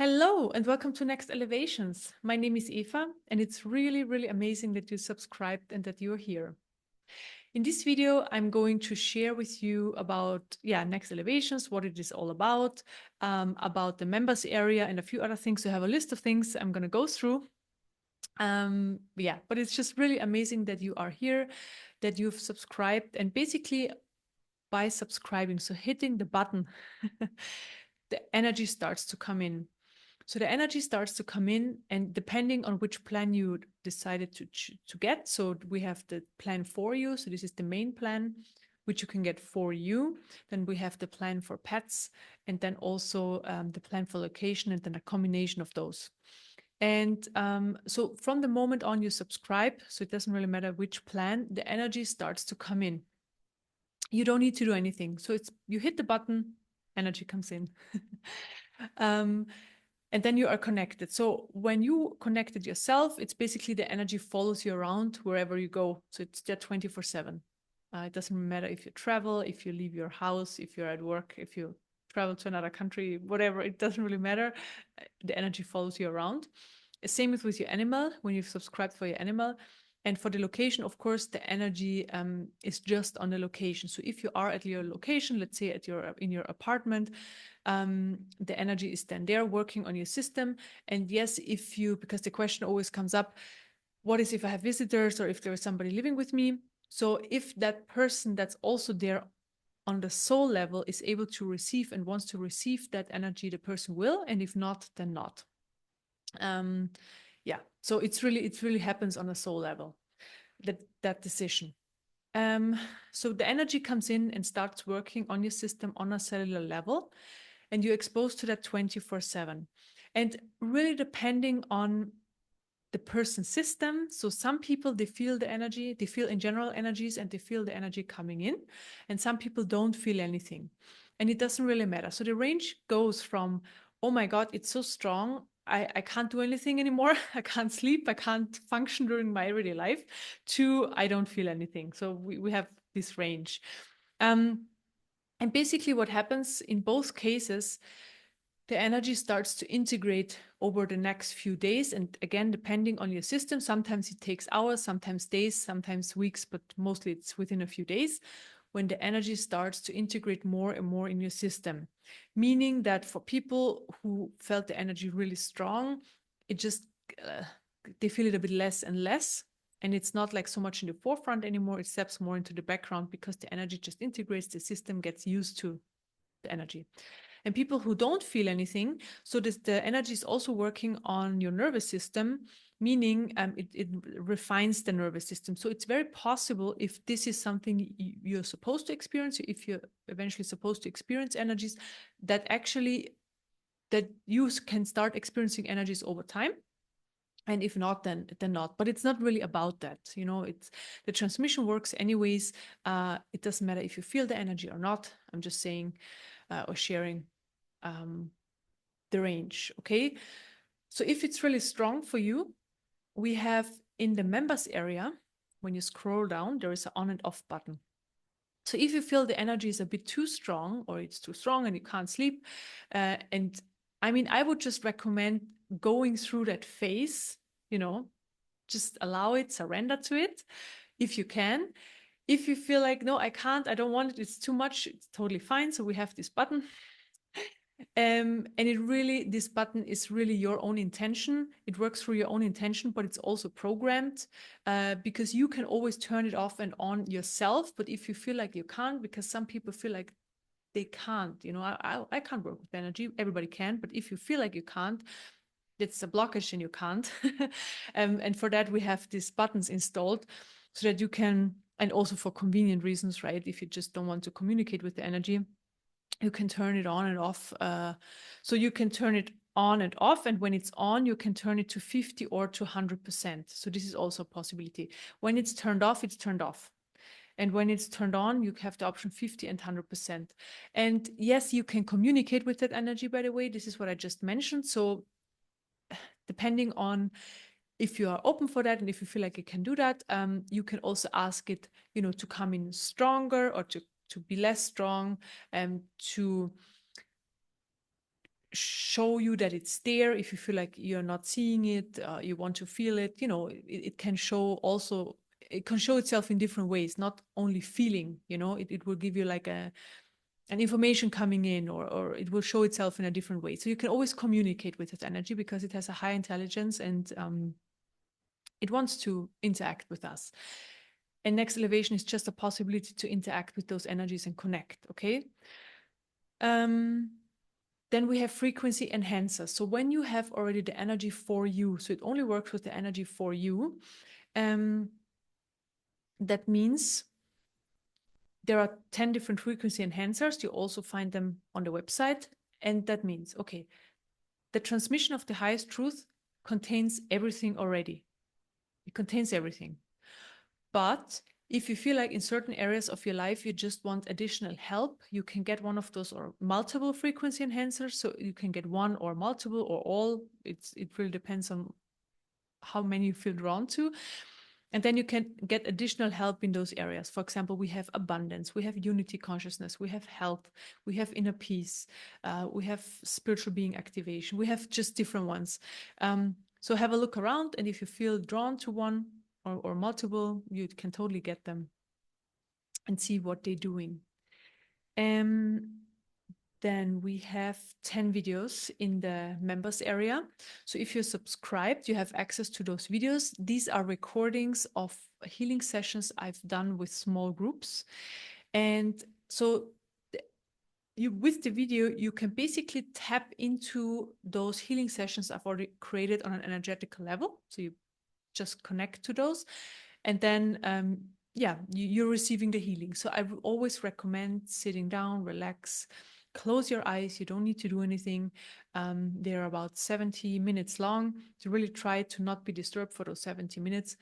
Hello and welcome to Next Elevations. My name is Eva and it's really, really amazing that you subscribed and that you're here. In this video, I'm going to share with you about Next Elevations, what it is all about the members area and a few other things. So I have a list of things I'm going to go through. But it's just really amazing that you are here, that you've subscribed, and basically by subscribing, so hitting the button, the energy starts to come in. So the energy starts to come in, and depending on which plan you decided to get, so we have the plan for you. So this is the main plan, which you can get for you. Then we have the plan for pets, and then also the plan for location, and then a combination of those. And so from the moment on you subscribe, so it doesn't really matter which plan, the energy starts to come in. You don't need to do anything. So you hit the button, energy comes in. And then you are connected. So when you connected yourself, it's basically the energy follows you around wherever you go. So it's there 24/7. It doesn't matter if you travel, if you leave your house, if you're at work, if you travel to another country, whatever, it doesn't really matter. The energy follows you around. Same with your animal, when you've subscribed for your animal. And for the location, of course, the energy is just on the location. So if you are at your location, let's say in your apartment, the energy is then there working on your system. And yes, because the question always comes up, what is if I have visitors or if there is somebody living with me? So if that person that's also there on the soul level is able to receive and wants to receive that energy, the person will, and if not, then not. So it really happens on a soul level, that decision. So the energy comes in and starts working on your system on a cellular level, and you're exposed to that 24/7. And really depending on the person's system. So some people, they feel the energy, they feel in general energies, and they feel the energy coming in. And some people don't feel anything. And it doesn't really matter. So the range goes from, oh my God, it's so strong, I can't do anything anymore. I can't sleep. I can't function during my everyday life, to I don't feel anything. So we have this range. And basically what happens in both cases, the energy starts to integrate over the next few days. And again, depending on your system, sometimes it takes hours, sometimes days, sometimes weeks, but mostly it's within a few days when the energy starts to integrate more and more in your system. Meaning that for people who felt the energy really strong, it just, they feel it a bit less and less. And it's not like so much in the forefront anymore. It steps more into the background because the energy just integrates, the system gets used to the energy. And people who don't feel anything, so the energy is also working on your nervous system, meaning it refines the nervous system. So it's very possible, if this is something you're supposed to experience, if you're eventually supposed to experience energies, that you can start experiencing energies over time. And if not, then not. But it's not really about that. It's the transmission works anyways. It doesn't matter if you feel the energy or not. I'm just saying or sharing the range. Okay. So if it's really strong for you, we have in the members area, when you scroll down, there is an on and off button. So if you feel the energy is a bit too strong, or it's too strong and you can't sleep, and I mean, I would just recommend going through that phase, just allow it, surrender to it if you can. If you feel like, no, I can't, I don't want it, it's too much, it's totally fine. So we have this button. And this button is really your own intention. It works through your own intention, but it's also programmed because you can always turn it off and on yourself. But if you feel like you can't, because some people feel like they can't, I can't work with energy. Everybody can, but if you feel like you can't, it's a blockage and you can't. And for that, we have these buttons installed so that you can, and also for convenient reasons, right? If you just don't want to communicate with the energy, you can turn it on and off. So you can turn it on and off. And when it's on, you can turn it to 50 or to 100%. So this is also a possibility. When it's turned off, it's turned off. And when it's turned on, you have the option 50 and 100%. And yes, you can communicate with that energy, by the way. This is what I just mentioned. So depending on if you are open for that and if you feel like you can do that, you can also ask it, to come in stronger or to be less strong, and to show you that it's there. If you feel like you're not seeing it, you want to feel it, it can show also, it can show itself in different ways, not only feeling, it will give you like an information coming in, or it will show itself in a different way. So you can always communicate with that energy because it has a high intelligence, and it wants to interact with us. And next elevation is just a possibility to interact with those energies and connect. Okay. Then we have frequency enhancers. So when you have already the energy for you, so it only works with the energy for you, that means there are 10 different frequency enhancers. You also find them on the website. And that means, okay, the transmission of the highest truth contains everything already. It contains everything. But if you feel like in certain areas of your life, you just want additional help, you can get one of those or multiple frequency enhancers. So you can get one or multiple or all. It really depends on how many you feel drawn to. And then you can get additional help in those areas. For example, we have abundance, we have unity consciousness, we have health, we have inner peace, we have spiritual being activation, we have just different ones. So have a look around, and if you feel drawn to one or multiple, you can totally get them and see what they're doing. Then we have 10 videos in the members area. So if you're subscribed, you have access to those videos. These are recordings of healing sessions I've done with small groups. And so with the video, you can basically tap into those healing sessions I've already created on an energetical level. So you just connect to those. And then, you're receiving the healing. So I would always recommend sitting down, relax, close your eyes. You don't need to do anything. They're about 70 minutes long. So really try to not be disturbed for those 70 minutes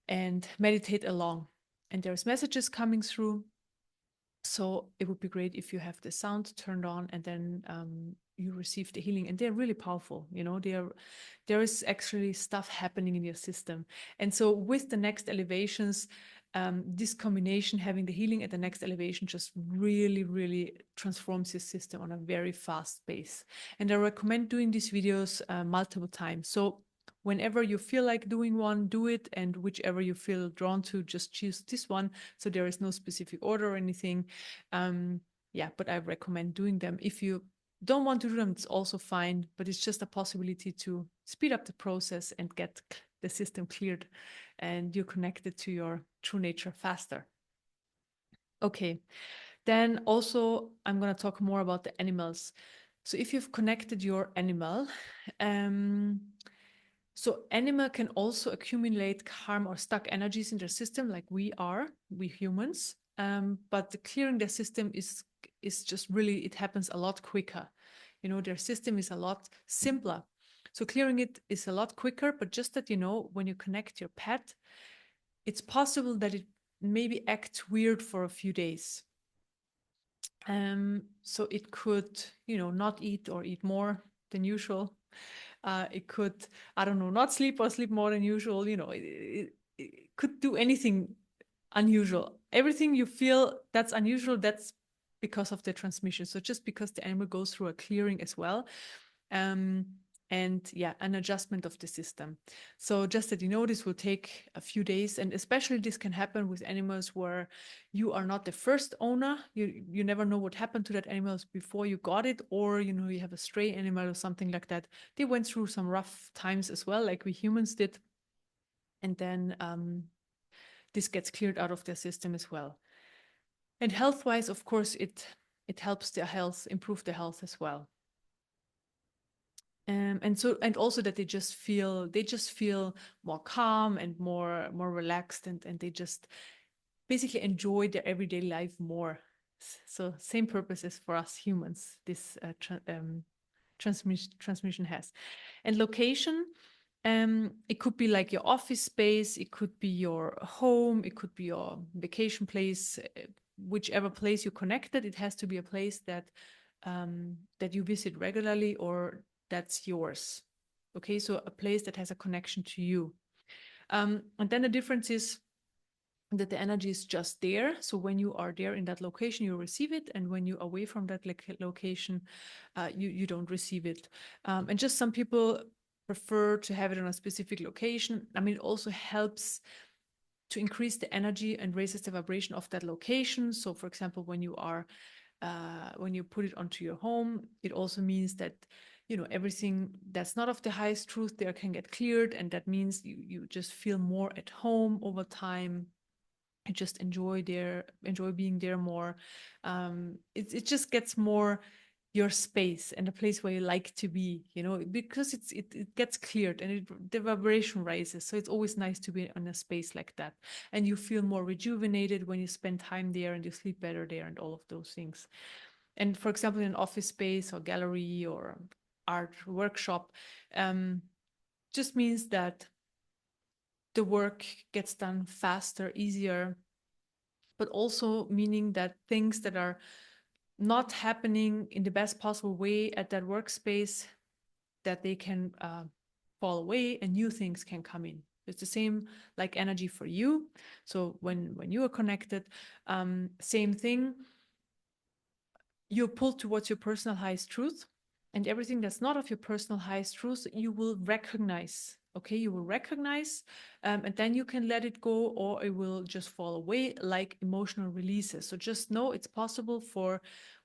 and meditate along. And there's messages coming through. So it would be great if you have the sound turned on, and then you receive the healing. And they're really powerful. There is actually stuff happening in your system. And so with the next elevations, this combination, having the healing at the next elevation, just really, really transforms your system on a very fast pace. And I recommend doing these videos multiple times. So whenever you feel like doing one, do it. And whichever you feel drawn to, just choose this one. So there is no specific order or anything. But I recommend doing them. If you don't want to do them, it's also fine. But it's just a possibility to speed up the process and get the system cleared, and you're connected to your true nature faster. Okay. Then also, I'm going to talk more about the animals. So if you've connected your animal, so animal can also accumulate karma or stuck energies in their system, like we humans. But the clearing their system is just really, it happens a lot quicker. Their system is a lot simpler. So clearing it is a lot quicker, but just that, when you connect your pet, it's possible that it maybe acts weird for a few days. So it could, not eat or eat more than usual. It could, I don't know, not sleep or sleep more than usual. It could do anything unusual. Everything you feel that's unusual, that's because of the transmission. So just because the animal goes through a clearing as well. And an adjustment of the system. So just that this will take a few days, and especially this can happen with animals where you are not the first owner. You never know what happened to that animal before you got it, or you have a stray animal or something like that. They went through some rough times as well, like we humans did, and then this gets cleared out of their system as well. And health-wise, of course, it helps their health, improve their health as well. And also that they just feel more calm and more relaxed, and they just basically enjoy their everyday life more. So same purpose as for us humans, this transmission has. And location, it could be like your office space, it could be your home, it could be your vacation place, whichever place you connected. It has to be a place that you visit regularly, or that's yours. Okay, so a place that has a connection to you. And then the difference is that the energy is just there. So when you are there in that location, you receive it, and when you're away from that location, you don't receive it. And just some people prefer to have it on a specific location. I mean, it also helps to increase the energy and raises the vibration of that location. So, for example, when you put it onto your home, it also means that everything that's not of the highest truth there can get cleared, and that means you just feel more at home over time. I just enjoy being there more. It just gets more your space and a place where you like to be, because it gets cleared, and the vibration rises. So it's always nice to be in a space like that, and you feel more rejuvenated when you spend time there, and you sleep better there, and all of those things. And for example, in an office space or gallery or art workshop, just means that the work gets done faster, easier, but also meaning that things that are not happening in the best possible way at that workspace, that they can fall away and new things can come in. It's the same like energy for you. So when you are connected, same thing, you're pulled towards your personal highest truth, and everything that's not of your personal highest truth, you will recognize. Okay, you will recognize, and then you can let it go, or it will just fall away like emotional releases. So just know it's possible for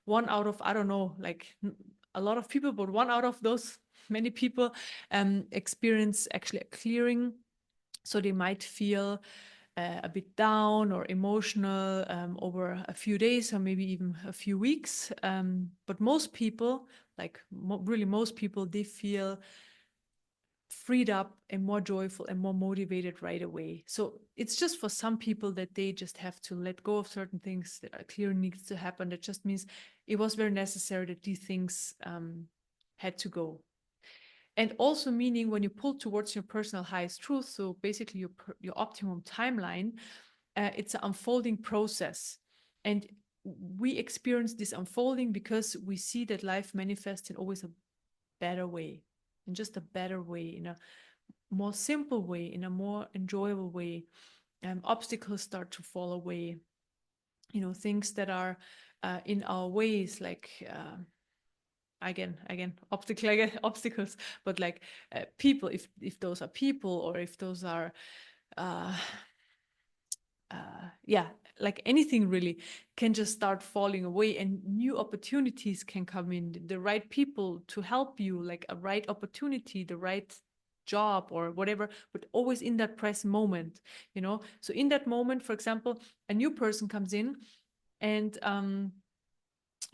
one out of, I don't know, like a lot of people, but one out of those many people experience actually a clearing. So they might feel a bit down or emotional over a few days or maybe even a few weeks. But most people, like really most people, they feel freed up and more joyful and more motivated right away. So it's just for some people that they just have to let go of certain things that are clear needs to happen. That just means it was very necessary that these things had to go. And also meaning when you pull towards your personal highest truth, so basically your optimum timeline, it's an unfolding process. And we experience this unfolding because we see that life manifests in always a better way, in just a better way, in a more simple way, in a more enjoyable way. Obstacles start to fall away. Things that are in our ways, like again obstacles, but like people, if those are people, or if those are uh, yeah, like anything really, can just start falling away, and new opportunities can come in, the right people to help you, like a right opportunity, the right job or whatever, but always in that present moment. So in that moment, for example, a new person comes in and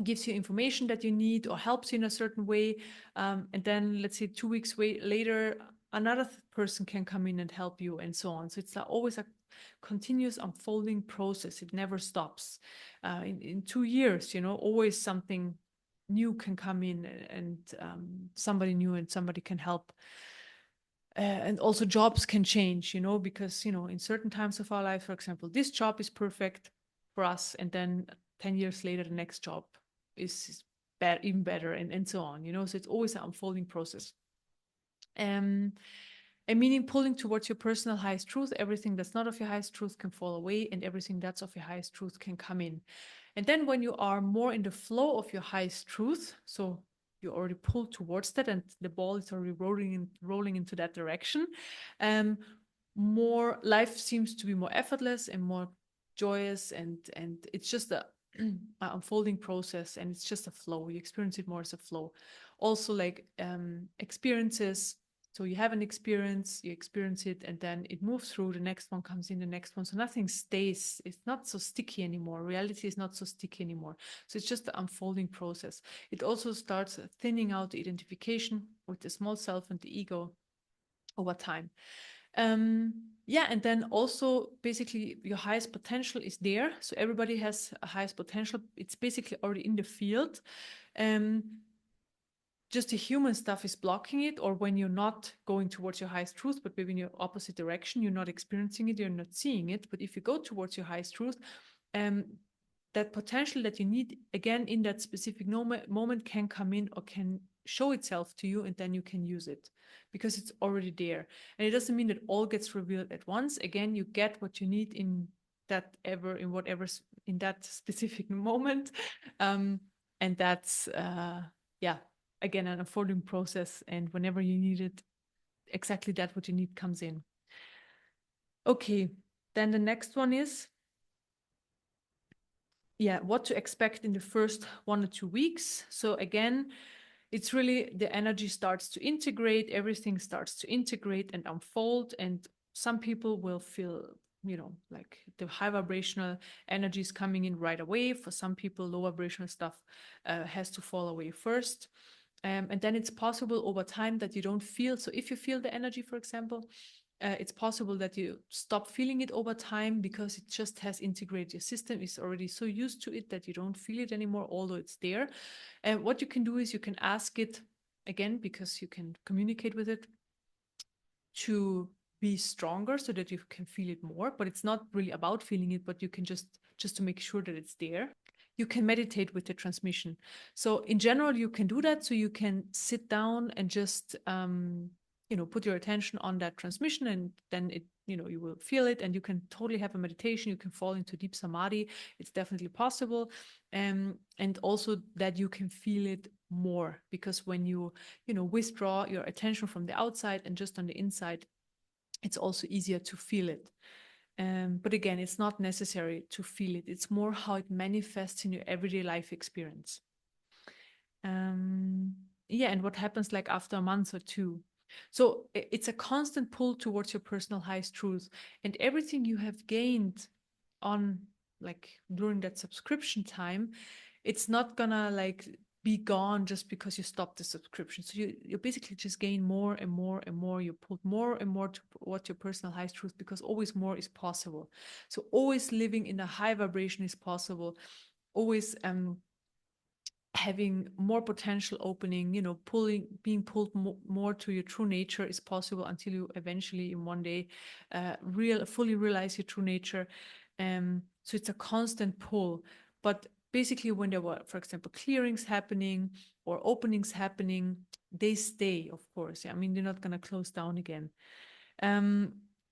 gives you information that you need or helps you in a certain way, and then let's say 2 weeks later, another person can come in and help you, and so on. So it's always a continuous unfolding process. It never stops. In 2 years, always something new can come in, and somebody new and somebody can help. And also jobs can change, because in certain times of our life, for example, this job is perfect for us, and then 10 years later the next job is even better, and so on. So it's always an unfolding process. um and meaning pulling towards your personal highest truth, everything that's not of your highest truth can fall away, and everything that's of your highest truth can come in. And then when you are more in the flow of your highest truth, so you already pulled towards that and the ball is already rolling into that direction, um, more life seems to be more effortless and more joyous, and it's just a unfolding process, and it's just a flow. You experience it more as a flow. Also, like experiences, so you have an experience, you experience it, and then it moves through, the next one comes in, the next one. So nothing stays. It's not so sticky anymore. Reality is not so sticky anymore. So it's just the unfolding process. It also starts thinning out the identification with the small self and the ego over time. Yeah, and then also basically your highest potential is there. So everybody has a highest potential. It's basically already in the field. Um, just the human stuff is blocking it, or when you're not going towards your highest truth, but maybe in your opposite direction, you're not experiencing it, you're not seeing it. But if you go towards your highest truth, um, that potential that you need again in that specific moment can come in or can show itself to you, and then you can use it because it's already there. And it doesn't mean that all gets revealed at once. Again, you get what you need in that ever in whatever in that specific moment. And that's yeah, again, an unfolding process. And whenever you need it, exactly that what you need comes in. Okay, then the next one is, yeah, what to expect in the first 1 or 2 weeks. So again, it's really the energy starts to integrate, everything starts to integrate and unfold. And some people will feel, like the high vibrational energy is coming in right away. For some people, low vibrational stuff has to fall away first. And then it's possible over time that you don't feel. So if you feel the energy, for example, it's possible that you stop feeling it over time because it just has integrated. Your system is already so used to it that you don't feel it anymore, although it's there. And what you can do is you can ask it again, because you can communicate with it, to be stronger so that you can feel it more. But it's not really about feeling it, but you can just to make sure that it's there. You can meditate with the transmission. So in general, you can do that. So you can sit down and just put your attention on that transmission, and then you will feel it, and you can totally have a meditation. You can fall into deep samadhi. It's definitely possible. And also that you can feel it more, because when you withdraw your attention from the outside and just on the inside, it's also easier to feel it. But again, it's not necessary to feel it. It's more how it manifests in your everyday life experience. Yeah, and what happens like after a month or two. So it's a constant pull towards your personal highest truth, and everything you have gained on, like, during that subscription time, it's not gonna like be gone just because you stop the subscription. So you basically just gain more and more and more. You put more and more towards your personal highest truth, because always more is possible. So always living in a high vibration is possible. Always having more potential opening, being pulled more to your true nature is possible, until you eventually in one day fully realize your true nature. So it's a constant pull. But basically, when there were, for example, clearings happening or openings happening, they stay, of course. Yeah, I mean, they're not going to close down again.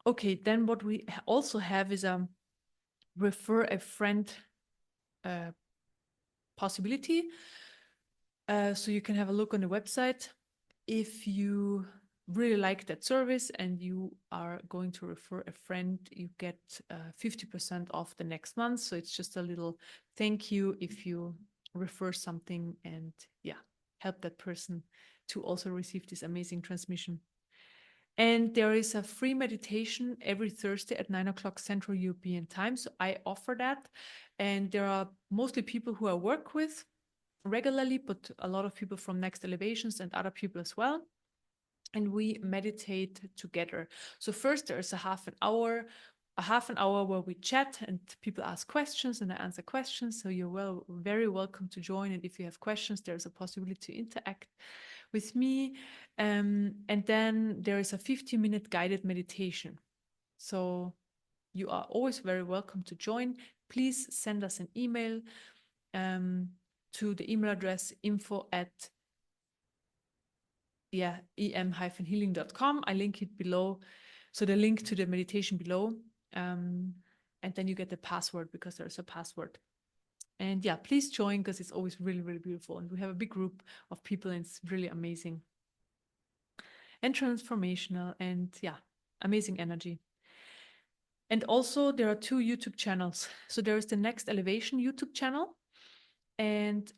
Okay, then what we also have is a refer a friend uh, possibility. So you can have a look on the website. If you really like that service and you are going to refer a friend, you get 50% off the next month. So it's just a little thank you if you refer something and, yeah, help that person to also receive this amazing transmission. And there is a free meditation every Thursday at 9 o'clock Central European Time. So I offer that. And there are mostly people who I work with regularly, but a lot of people from Next Elevations and other people as well. And we meditate together. So first there's a half an hour where we chat and people ask questions and I answer questions. So you're very welcome to join. And if you have questions, there's a possibility to interact with me. And then there is a 15-minute guided meditation. So you are always very welcome to join. Please send us an email to the email address info at em-healing.com. I link it below. So the link to the meditation below. And then you get the password, because there's a password. And yeah, please join, because it's always really, really beautiful. And we have a big group of people and it's really amazing and transformational and, yeah, amazing energy. And also there are 2 YouTube channels. So there is the Next Elevation YouTube channel, and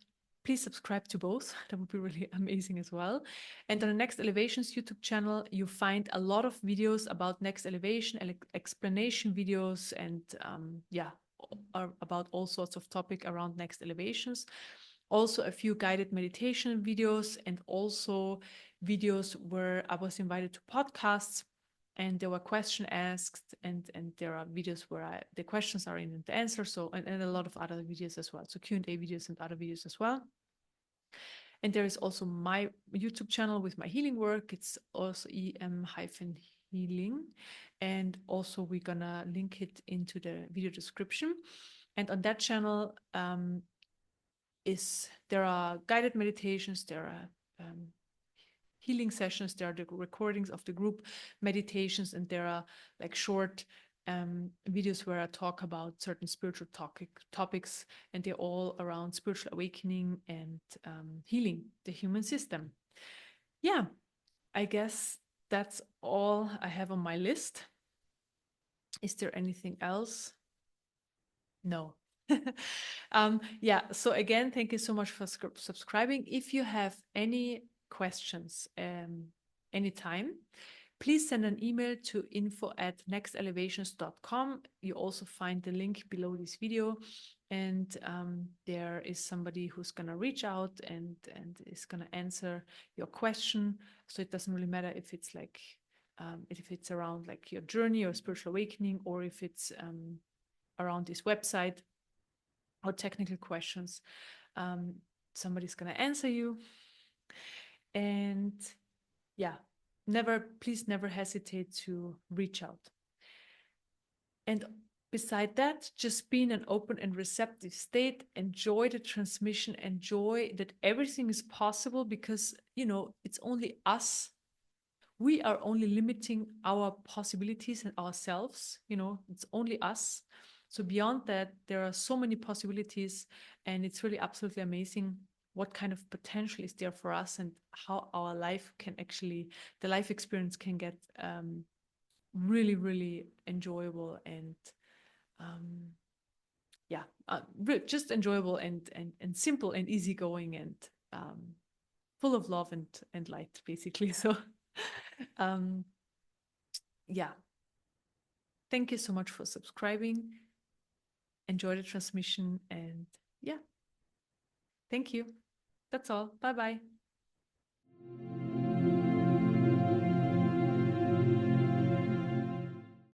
please subscribe to both. That would be really amazing as well. And on the Next Elevations YouTube channel, you find a lot of videos about Next Elevation, explanation videos, and about all sorts of topic around Next Elevations. Also a few guided meditation videos, and also videos where I was invited to podcasts and there were questions asked, and there are videos where the questions are in the answer. So and a lot of other videos as well. So Q&A videos and other videos as well. And there is also my YouTube channel with my healing work. It's also em-healing. And also we're gonna link it into the video description. And on that channel there are guided meditations, there are healing sessions, there are the recordings of the group meditations, and there are like short videos where I talk about certain spiritual topics, and they're all around spiritual awakening and healing the human system. Yeah, I guess that's all I have on my list. Is there anything else? No. Yeah, so again, thank you so much for subscribing. If you have any questions anytime, please send an email to info@nextelevations.com. You also find the link below this video, and there is somebody who's going to reach out and is going to answer your question. So it doesn't really matter if it's like if it's around like your journey or spiritual awakening, or if it's around this website or technical questions. Um, Somebody's going to answer you. And yeah, please never hesitate to reach out. And beside that, just be in an open and receptive state. Enjoy the transmission. Enjoy that everything is possible, because, it's only us. We are only limiting our possibilities and ourselves. It's only us. So beyond that, there are so many possibilities, and it's really absolutely amazing what kind of potential is there for us, and how our life can actually, the life experience can get really, really enjoyable, and yeah, just enjoyable and simple and easygoing, and full of love and light, basically. So um, yeah, thank you so much for subscribing. Enjoy the transmission, and yeah, thank you. That's all. Bye bye.